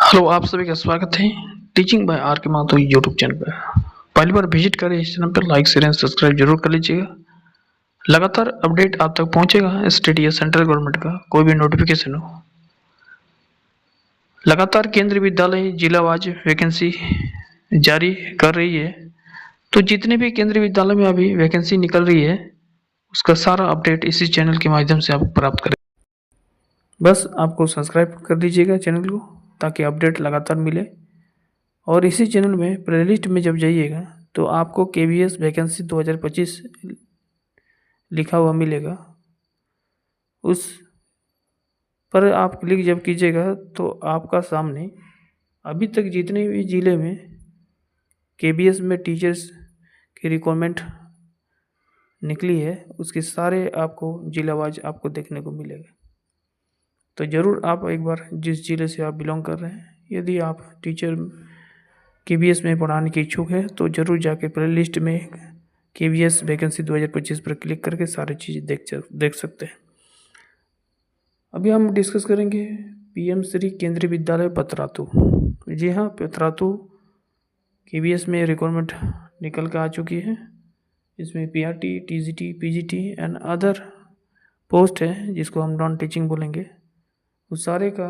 Hello, आप सभी का स्वागत है टीचिंग बाय आर के माथुर यूट्यूब चैनल पर। पहली बार विजिट करें इस चैनल पर लाइक शेयर एंड सब्सक्राइब जरूर कर लीजिएगा। लगातार अपडेट आप तक पहुंचेगा स्टेट या सेंट्रल गवर्नमेंट का कोई भी नोटिफिकेशन हो। लगातार केंद्रीय विद्यालय जिलावाज वैकेंसी जारी कर रही है, तो जितने भी केंद्रीय विद्यालय में अभी वैकेंसी निकल रही है उसका सारा अपडेट इसी चैनल के माध्यम से आप प्राप्त करें। बस आपको सब्सक्राइब कर दीजिएगा चैनल को ताकि अपडेट लगातार मिले। और इसी चैनल में प्लेलिस्ट में जब जाइएगा तो आपको KVS वैकेंसी 2025 लिखा हुआ मिलेगा। उस पर आप क्लिक जब कीजिएगा तो आपका सामने अभी तक जितने भी ज़िले में KVS में टीचर्स की रिक्वायरमेंट निकली है उसके सारे आपको जिलावाज आपको देखने को मिलेगा। तो ज़रूर आप एक बार जिस ज़िले से आप बिलोंग कर रहे हैं, यदि आप टीचर KVS में पढ़ाने के इच्छुक है तो ज़रूर जाके प्लेलिस्ट में KVS वैकेंसी 2025 पर क्लिक करके सारी चीज़ देख सकते हैं। अभी हम डिस्कस करेंगे PM श्री केंद्रीय विद्यालय पतरातू। जी हाँ, पतरातू KVS में रिक्वायरमेंट निकल कर आ चुकी है। इसमें PRT, TGT, PGT and other post है जिसको हम नॉन टीचिंग बोलेंगे। उस सारे का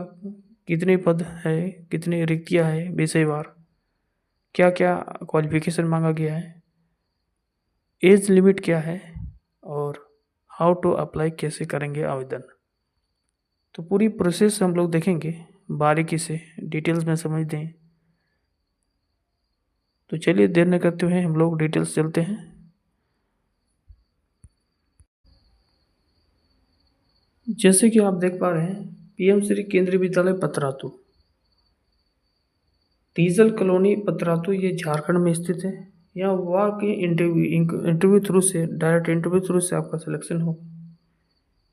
कितने पद है, कितनी रिक्तियाँ है, विषयवार क्या क्या क्वालिफिकेशन मांगा गया है, एज लिमिट क्या है और हाउ टू अप्लाई कैसे करेंगे आवेदन। तो पूरी प्रोसेस हम लोग देखेंगे बारीकी से, डिटेल्स में समझ दें। तो चलिए देर न करते हुए हम लोग डिटेल्स चलते हैं। जैसे कि आप देख पा रहे हैं PM श्री केंद्रीय विद्यालय पतरातू, डीजल कॉलोनी पतरातू, ये झारखंड में स्थित है। यहाँ वॉक इंटरव्यू थ्रू से, डायरेक्ट इंटरव्यू थ्रू से आपका सिलेक्शन हो।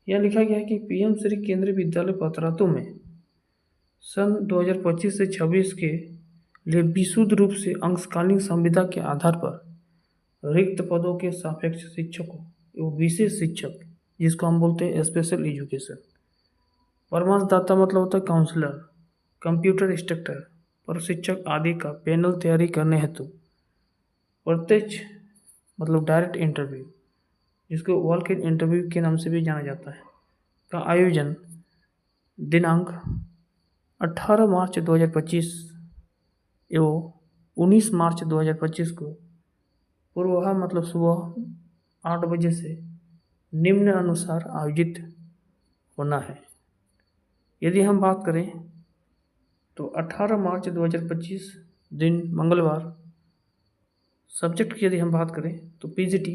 यहाँ लिखा गया है कि PM श्री केंद्रीय विद्यालय पतरातू में सन 2025 से 26 के लिए विशुद्ध रूप से अंशकालीन संविदा के आधार पर रिक्त पदों के सापेक्ष शिक्षकों एवं विशेष शिक्षक, जिसको हम बोलते हैं स्पेशल एजुकेशन, परामर्शदाता मतलब होता है काउंसलर, कंप्यूटर इंस्ट्रक्टर, प्रशिक्षक आदि का पैनल तैयारी करने हेतु प्रत्यक्ष मतलब डायरेक्ट इंटरव्यू, जिसको वॉक इन इंटरव्यू के नाम से भी जाना जाता है, का आयोजन दिनांक 18 मार्च 2025 एवं 19 मार्च 2025 को पूर्वाह मतलब सुबह 8 बजे से निम्न अनुसार आयोजित होना है। यदि हम बात करें तो 18 मार्च 2025 दिन मंगलवार, सब्जेक्ट की यदि हम बात करें तो PGT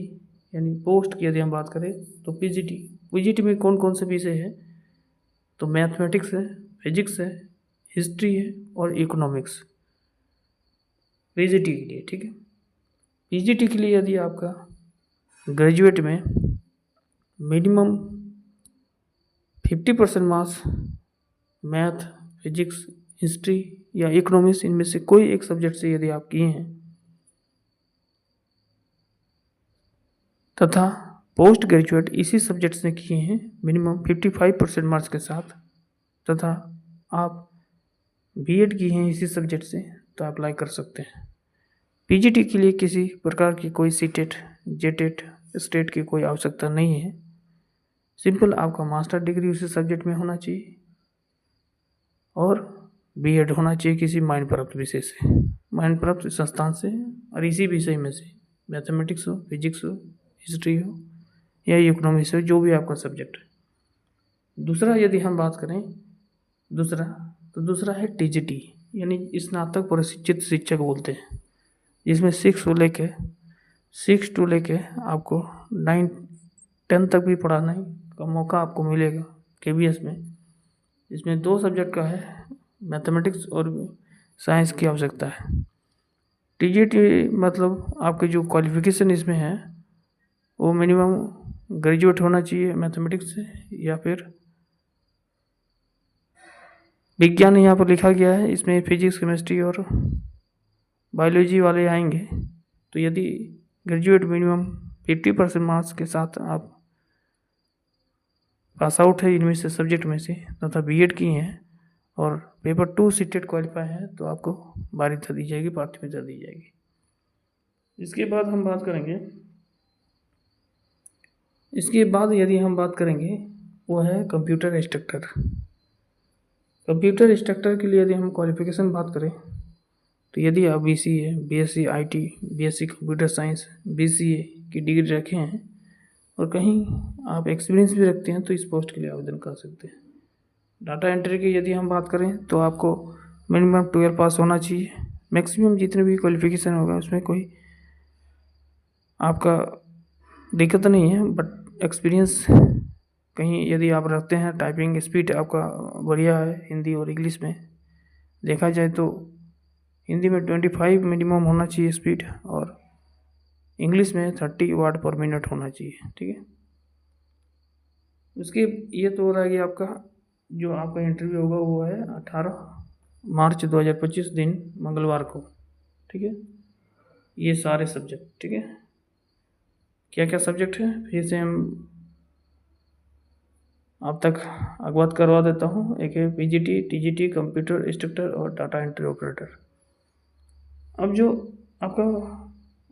यानी पोस्ट की यदि हम बात करें तो PGT में कौन कौन से विषय है तो मैथमेटिक्स है, फिजिक्स है, हिस्ट्री है और इकोनॉमिक्स PGT के लिए। ठीक है, PGT के लिए यदि आपका ग्रेजुएट में minimum 50% marks math, physics, history या इकोनॉमिक्स इनमें से कोई एक सब्जेक्ट से यदि आप किए हैं तथा पोस्ट ग्रेजुएट इसी सब्जेक्ट से किए हैं मिनिमम 55% मार्क्स के साथ, तथा आप BEd किए हैं इसी सब्जेक्ट से तो अप्लाई कर सकते हैं। PGT के लिए किसी प्रकार की कोई CTET, JTET, स्टेट की कोई आवश्यकता नहीं है। सिंपल आपका मास्टर डिग्री उसी सब्जेक्ट में होना चाहिए और BEd होना चाहिए किसी मान्य प्राप्त विषय से, मान्य प्राप्त संस्थान से, और इसी विषय में से मैथमेटिक्स हो, फिजिक्स हो, हिस्ट्री हो या इकोनॉमिक्स हो, जो भी आपका सब्जेक्ट है। दूसरा यदि हम बात करें दूसरा है TGT यानी स्नातक प्रशिक्षित शिक्षक बोलते हैं, जिसमें 6 टू लेके आपको 9-10 तक भी पढ़ाने का मौका आपको मिलेगा KVS में। इसमें 2 सब्जेक्ट का है, मैथमेटिक्स और साइंस की आवश्यकता है। TGT मतलब आपके जो क्वालिफिकेशन इसमें है वो मिनिमम ग्रेजुएट होना चाहिए मैथमेटिक्स से, या फिर विज्ञान यहाँ पर लिखा गया है, इसमें फिजिक्स, केमिस्ट्री और बायोलॉजी वाले आएंगे। तो यदि ग्रेजुएट मिनिमम 50% मार्क्स के साथ आप पास आउट है इनमें से सब्जेक्ट में से तथा BEd किए हैं और पेपर 2 सीटेट क्वालिफाई है तो आपको वरीयता दी जाएगी, प्राथमिकता दी जाएगी। इसके बाद हम बात करेंगे, इसके बाद यदि हम बात करेंगे वो है कंप्यूटर इंस्ट्रक्टर। कंप्यूटर इंस्ट्रक्टर के लिए यदि हम क्वालिफिकेशन बात करें तो यदि आप BCA, BSc IT, BSc computer science, BCA की डिग्री रखे हैं और कहीं आप एक्सपीरियंस भी रखते हैं तो इस पोस्ट के लिए आवेदन कर सकते हैं। डाटा एंट्री की यदि हम बात करें तो आपको मिनिमम 12 पास होना चाहिए। मैक्सिमम जितने भी क्वालिफिकेशन होगा उसमें कोई आपका दिक्कत नहीं है, बट एक्सपीरियंस कहीं यदि आप रखते हैं, टाइपिंग स्पीड आपका बढ़िया है हिंदी और इंग्लिश में देखा जाए तो हिंदी में 25 मिनिमम होना चाहिए स्पीड और इंग्लिश में 30 वर्ड पर मिनट होना चाहिए। ठीक है, उसके ये तो हो रहा है कि आपका जो आपका इंटरव्यू होगा वो है 18 मार्च 2025 दिन मंगलवार को। ठीक है, ये सारे सब्जेक्ट, ठीक है, क्या क्या सब्जेक्ट है फिर से हम आप तक अवगत करवा देता हूँ। एक है PGT, TGT, कंप्यूटर इंस्ट्रक्टर और डाटा एंट्री ऑपरेटर। अब जो आपका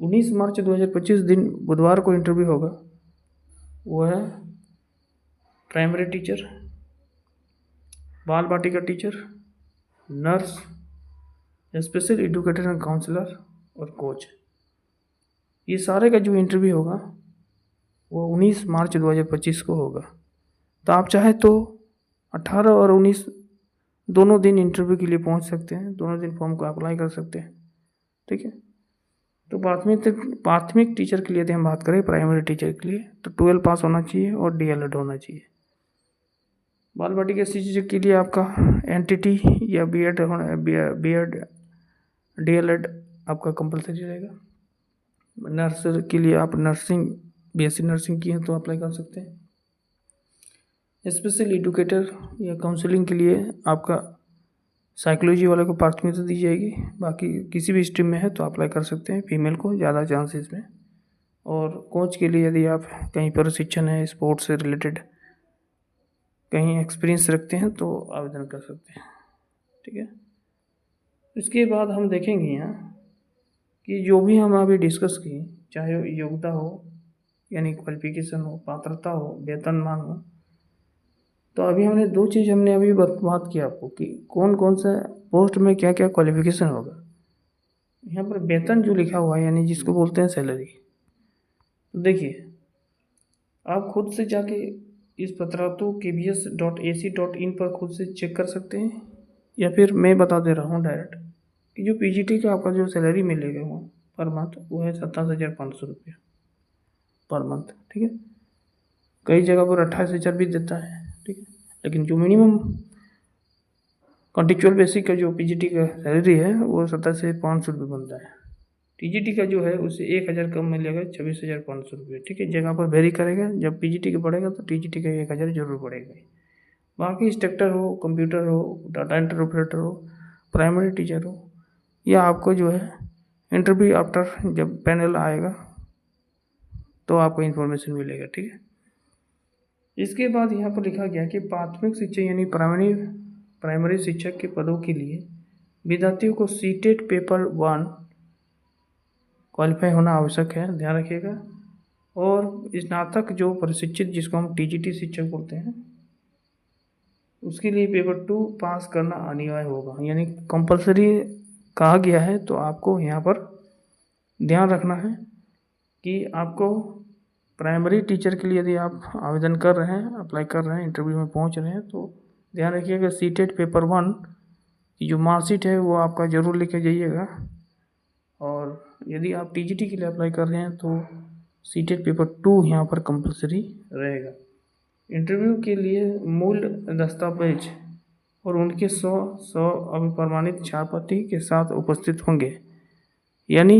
19 मार्च 2025 दिन बुधवार को इंटरव्यू होगा वो है प्राइमरी टीचर, बाल बाटिका teacher, nurse, special educator and counsellor और कोच। ये सारे का जो इंटरव्यू होगा वो 19 मार्च 2025 को होगा। तो आप चाहे तो 18 और 19 दोनों दिन इंटरव्यू के लिए पहुंच सकते हैं, दोनों दिन फॉर्म को अप्लाई कर सकते हैं। ठीक है, तो प्राथमिक टीचर के लिए यदि हम बात करें, प्राइमरी टीचर के लिए तो 12 पास होना चाहिए और DLED होना चाहिए। बाल बाटिका टीचर के लिए आपका NTT या B.Ed DLED आपका कंपलसरी रहेगा। नर्स के लिए आप नर्सिंग BSc नर्सिंग की है तो अप्लाई कर सकते हैं। स्पेशल एजुकेटर या काउंसलिंग के लिए आपका साइकोलॉजी वाले को प्राथमिकता दी जाएगी, बाकी किसी भी स्ट्रीम में है तो अप्लाई कर सकते हैं, फीमेल को ज़्यादा चांसेस में। और कोच के लिए यदि आप कहीं प्रशिक्षण है स्पोर्ट्स से रिलेटेड, कहीं एक्सपीरियंस रखते हैं तो आवेदन कर सकते हैं। ठीक है, इसके बाद हम देखेंगे यहाँ कि जो भी हम अभी डिस्कस किए, चाहे योग्यता हो यानी क्वालिफिकेशन हो, पात्रता हो, वेतनमान हो, तो अभी हमने दो चीज़ हमने अभी बात किया आपको कि कौन कौन सा पोस्ट में क्या क्या क्वालिफिकेशन होगा। यहाँ पर वेतन जो लिखा हुआ है यानी जिसको बोलते हैं सैलरी, तो देखिए आप खुद से जाके इस पत्रातु KBS.ac.in पर खुद से चेक कर सकते हैं, या फिर मैं बता दे रहा हूँ डायरेक्ट कि जो PGT का आपका जो सैलरी मिलेगा वो पर मंथ वो है 27,500 रुपये पर मंथ। ठीक है, कई जगह पर 28,000 भी देता है। ठीक है, लेकिन जो मिनिमम कॉन्ट्रेक्चुअल बेसिक का जो PGT का सैलरी है वो 27,500 रुपये बनता है। TGT का जो है उससे 1,000 कम मिलेगा, 26,500 रुपये। ठीक है, जगह पर वेरी करेगा, जब PGT का बढ़ेगा तो TGT का 1,000 जरूर बढ़ेगा। बाकी इंस्ट्रक्टर हो, कंप्यूटर हो, डाटा एंट्री ऑपरेटर हो, प्राइमरी टीचर हो, या आपको जो है इंटरव्यू आफ्टर जब पैनल आएगा तो आपको इन्फॉर्मेशन मिलेगा। ठीक है, इसके बाद यहाँ पर लिखा गया कि प्राथमिक शिक्षा यानी प्राइमरी शिक्षक के पदों के लिए विद्यार्थियों को सीटेट पेपर 1 क्वालिफाई होना आवश्यक है, ध्यान रखिएगा। और स्नातक जो प्रशिक्षित जिसको हम TGT शिक्षक बोलते हैं उसके लिए पेपर 2 पास करना अनिवार्य होगा, यानी कंपलसरी कहा गया है। तो आपको यहाँ पर ध्यान रखना है कि आपको प्राइमरी टीचर के लिए यदि आप आवेदन कर रहे हैं, अप्लाई कर रहे हैं, इंटरव्यू में पहुँच रहे हैं तो ध्यान रखिएगा सीटेट पेपर 1 की जो मार्कशीट है वो आपका ज़रूर लेके जाइएगा। और यदि आप TGT के लिए अप्लाई कर रहे हैं तो सीटेट पेपर 2 यहाँ पर कंपलसरी रहेगा। इंटरव्यू के लिए मूल दस्तावेज और उनके 100 अभिप्रमाणित छायाप्रति के साथ उपस्थित होंगे, यानी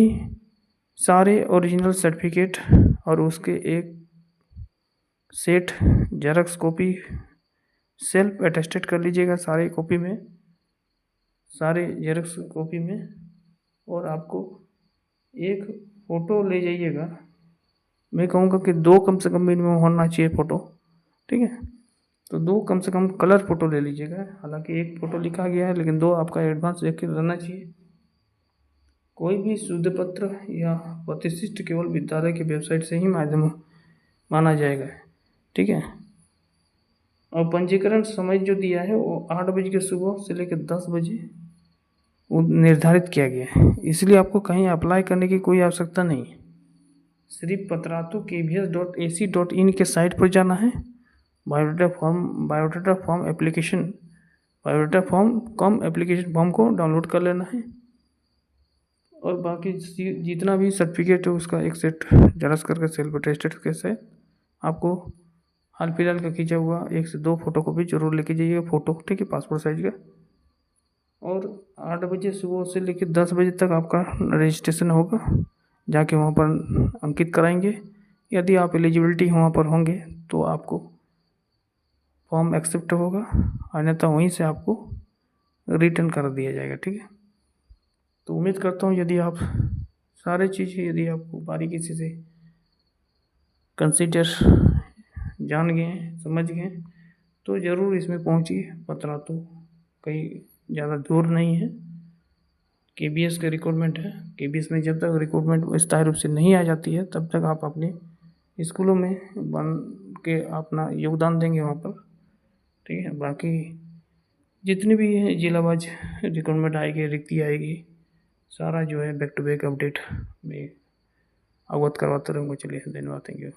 सारे ओरिजिनल सर्टिफिकेट और उसके एक set xerox copy self attested कर लीजिएगा सारे कॉपी में, सारे जेरॉक्स कॉपी में। और आपको एक फ़ोटो ले जाइएगा, मैं कहूँगा कि 2 कम से कम मिनिमम होना चाहिए फ़ोटो। ठीक है, तो 2 कम से कम कलर फ़ोटो ले लीजिएगा। हालांकि 1 फ़ोटो लिखा गया है, लेकिन 2 आपका एडवांस लेके रहना चाहिए। कोई भी शुद्ध पत्र या प्रतिष्ठित केवल विद्यालय की वेबसाइट से ही माध्यम माना जाएगा, ठीक है। और पंजीकरण समय जो दिया है वो 8 बजे की सुबह से लेकर 10 बजे वो निर्धारित किया गया है, इसलिए आपको कहीं अप्लाई करने की कोई आवश्यकता नहीं है। सिर्फ पत्रातु KVS.ac.in के साइट पर जाना है, बायोडाटा फॉर्म एप्लीकेशन फॉर्म को डाउनलोड कर लेना है, और बाकी जितना भी सर्टिफिकेट है उसका एक सेट जेरॉक्स करके सेल्फ अटेस्टेड के से आपको हाल फिलहाल का खींचा हुआ 1 से 2 फोटो को भी जरूर लेके जाइएगा, फोटो, ठीक है, पासपोर्ट साइज का। और 8 बजे सुबह से लेकर 10 बजे तक आपका रजिस्ट्रेशन होगा, जाके वहाँ पर अंकित कराएंगे। यदि आप एलिजिबिलिटी वहाँ पर होंगे तो आपको फॉर्म एक्सेप्ट होगा, अन्यथा वहीं से आपको रिटर्न कर दिया जाएगा, ठीक है। तो उम्मीद करता हूँ यदि आप सारे चीज़ यदि आपको बारीकी से कंसीडर जान गए, समझ गए, तो ज़रूर इसमें पहुँचिए। पत्रातु कहीं ज़्यादा दूर नहीं है, KBS का रिक्रूटमेंट है। KBS में जब तक रिक्रूटमेंट स्थायी रूप से नहीं आ जाती है तब तक आप अपने स्कूलों में बन के अपना योगदान देंगे वहाँ पर, ठीक है। बाकी जितनी भी जिलावाज रिक्रूटमेंट आएगी, रिक्ति आएगी, सारा जो है बैक टू बैक अपडेट में अवगत करवाते रहूँगा। चलिए, धन्यवाद, थैंक यू।